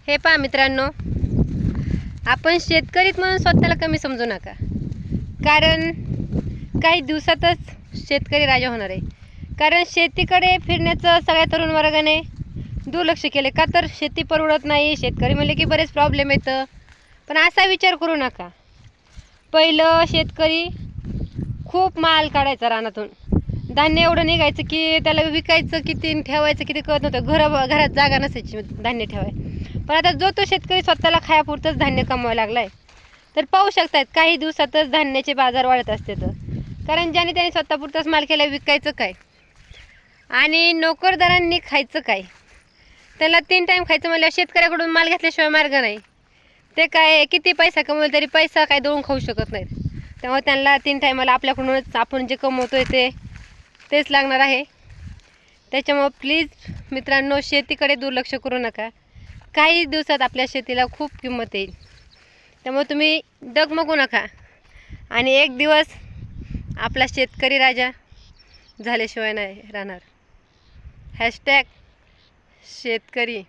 हे पहा मित्रांनो, आपण शेतकरीत म्हणून स्वतःला कमी समजू नका, कारण काही दिवसातच शेतकरी राजा होणार आहे. कारण शेतीकडे फिरण्याचं सगळ्या तरुण वर्गाने दुर्लक्ष केले का, तर शेती परवडत नाही. शेतकरी म्हणले की बरेच प्रॉब्लेम येतं. पण असा विचार करू नका. पहिलं शेतकरी खूप माल काढायचा रानातून, धान्य एवढं निघायचं की त्याला विकायचं किती ठेवायचं किती कळत नव्हतं. घरात जागा नसायची धान्य ठेवाय. पण आता जो तो शेतकरी स्वतःला खायापुरतंच धान्य कमवायला लागलाय. तर पाहू शकतात काही दिवसातच धान्याचे बाजार वाढत असते. कारण ज्याने त्याने स्वतःपुरतंच माल केला, विकायचं काय आणि नोकरदारांनी खायचं काय. त्याला 3 टाईम खायचं म्हणल्यावर शेतकऱ्याकडून माल घेतल्याशिवाय मार्ग नाही. ते काय किती पैसा कमवला तरी पैसा काय देऊन खाऊ शकत नाहीत. त्यामुळे त्यांना 3 टायमाला आपल्याकडूनच आपण जे कमवतोय तेच लागणार आहे. त्याच्यामुळे प्लीज मित्रांनो, शेतीकडे दुर्लक्ष करू नका. काही दिवसात आपल्या शेतीला खूप किंमत येईल. त्यामुळे तुम्ही डगमगू नका आणि एक दिवस आपला शेतकरी राजा झाल्याशिवाय नाही राहणार. # शेतकरी